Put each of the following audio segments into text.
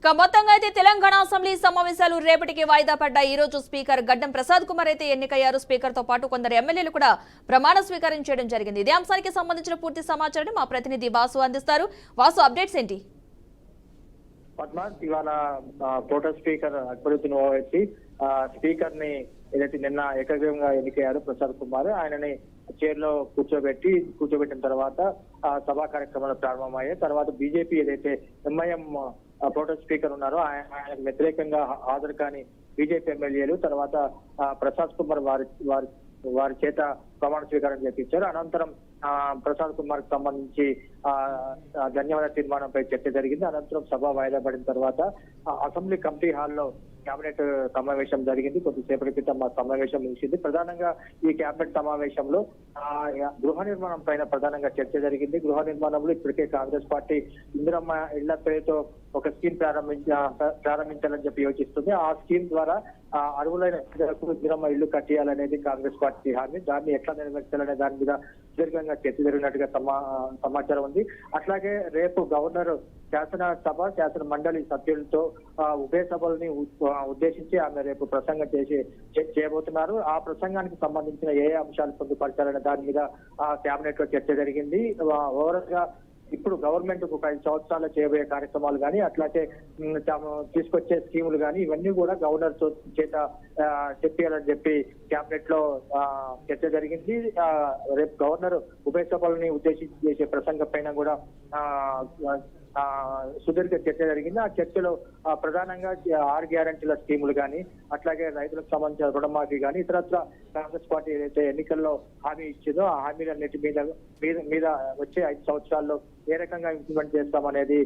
ఇక మొత్తంగా అయితే తెలంగాణ అసెంబ్లీ సమావేశాలు రేపటికి వాయిదా పడ్డాయి. ఈ రోజు స్పీకర్ గడ్డం ప్రసాద్ కుమార్ అయితే ఎన్నికయ్యారు. స్పీకర్ తో పాటు కొందరు ఎమ్మెల్యేలు కూడా ప్రమాణ స్వీకారం చేయడం జరిగింది. ఇదే అంశానికి సంబంధించిన పూర్తి సమాచారాన్ని మా ప్రతినిధి వాసు అందిస్తారు. వాసు, అప్డేట్స్ ఏంటి? పద్మ, ఇవాళ ప్రోటెస్ట్ స్పీకర్ అక్బరుద్దీన్ ఓవైసీ స్పీకర్ ని ఏదైతే నిన్న ఏకగ్రీవంగా ఎన్నికయ్యారు ప్రసాద్ కుమార్, ఆయనని చైర్ లో కూర్చోబెట్టిన తర్వాత సభా కార్యక్రమాలు ప్రారంభమయ్యాయి. తర్వాత బీజేపీ ఏదైతే ఎంఐఎం ప్రోటెస్ట్ స్పీకర్ ఉన్నారో ఆయనకు వ్యతిరేకంగా హాజరు కాని బీజేపీ ఎమ్మెల్యేలు తర్వాత ప్రసాద్ కుమార్ వారి చేత ప్రమాణ స్వీకారం చేపించారు. అనంతరం ప్రసాద్ కుమార్ కి సంబంధించి ధన్యవాద తీర్మానంపై చర్చ జరిగింది. అనంతరం సభ వాయిదా పడిన తర్వాత అసెంబ్లీ కమిటీ హాల్లో కేబినెట్ సమావేశం జరిగింది. కొద్దిసేపటి క్రితం ఆ సమావేశం ముగిసింది. ప్రధానంగా ఈ కేబినెట్ సమావేశంలో గృహ నిర్మాణం పైన ప్రధానంగా చర్చ జరిగింది. గృహ నిర్మాణంలో ఇప్పటికే కాంగ్రెస్ పార్టీ ఇందిరమ్మ ఇళ్ల పేరుతో ఒక స్కీమ్ ప్రారంభించాలని చెప్పి యోచిస్తుంది. ఆ స్కీమ్ ద్వారా అర్హులైన ప్రజలకు ఇందిరమ్మ ఇళ్లు కట్టియాలనేది కాంగ్రెస్ పార్టీ హామీ. దాన్ని ఎట్లా నెరవేర్చాలనే దాని మీద సుదీర్ఘంగా చర్చ జరిగినట్టుగా సమాచారం ఉంది. అట్లాగే రేపు గవర్నర్ శాసన మండలి సభ్యులతో ఉభయ సభల్ని ఉద్దేశించి ఆమె రేపు ప్రసంగం చేయబోతున్నారు. ఆ ప్రసంగానికి సంబంధించిన ఏ అంశాలు పొందుపరచాలనే దాని మీద కేబినెట్ లో చర్చ జరిగింది. ఓవరాల్ గా ఇప్పుడు గవర్నమెంట్ ఒక 5 సంవత్సరాలు చేయబోయే కార్యక్రమాలు కానీ అట్లాగే తీసుకొచ్చే స్కీములు కానీ ఇవన్నీ కూడా గవర్నర్ చేత చెప్పాలని చెప్పి కేబినెట్ లో చర్చ జరిగింది. రేపు గవర్నర్ ఉభయ సభలని ఉద్దేశించి చేసే ప్రసంగం పైన కూడా సుదీర్ఘ చర్చ జరిగింది. ఆ చర్చలో ప్రధానంగా 6 గ్యారంటీల స్కీములు కానీ అట్లాగే రైతులకు సంబంధించిన రుణమాఫీ కానీ ఇతరత్ర కాంగ్రెస్ పార్టీ ఏదైతే ఎన్నికల్లో హామీ ఇచ్చిందో ఆ హామీలన్నిటి మీద వచ్చే 5 సంవత్సరాల్లో ఏ రకంగా ఇంప్లిమెంట్ చేస్తామనేది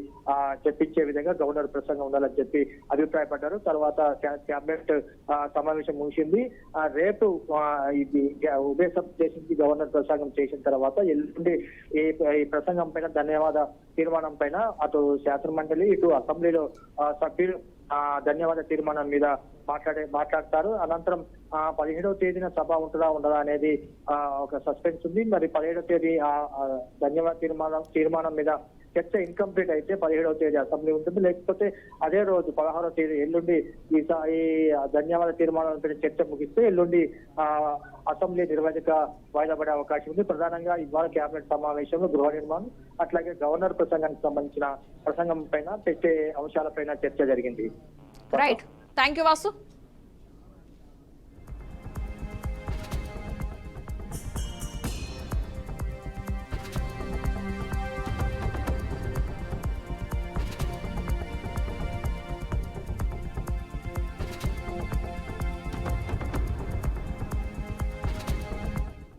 చెప్పించే విధంగా గవర్నర్ ప్రసంగం ఉండాలని చెప్పి అభిప్రాయపడ్డారు. తర్వాత కేబినెట్ సమావేశం ముగిసింది. రేపు ఉభయ సభ ఉద్దేశించి గవర్నర్ ప్రసంగం చేసిన తర్వాత ఎల్లుండి ఈ ప్రసంగం పైన ధన్యవాద తీర్మానం పైన అటు శాసన మండలి ఇటు అసెంబ్లీలో సభ్యులు ధన్యవాద తీర్మానం మీద మాట్లాడతారు. అనంతరం 17వ తేదీన సభ ఉంటుందా ఉండదా అనేది ఒక సస్పెన్స్ ఉంది. మరి 17వ తేదీ ధన్యవాద తీర్మానం మీద చర్చ ఇన్కంప్లీట్ అయితే 17వ తేదీ అసెంబ్లీ ఉంటుంది. లేకపోతే అదే రోజు 16వ తేదీ ఎల్లుండి ఈ ధన్యవాద తీర్మానం పైన చర్చ ముగిస్తే ఎల్లుండి అసెంబ్లీ నిర్వహిక వాయిదా పడే అవకాశం ఉంది. ప్రధానంగా ఇవాళ కేబినెట్ సమావేశంలో గృహ నిర్మాణం అట్లాగే గవర్నర్ ప్రసంగానికి సంబంధించిన ప్రసంగం పైన పెట్టే అంశాలపైన చర్చ జరిగింది. Right, thank you Vasu.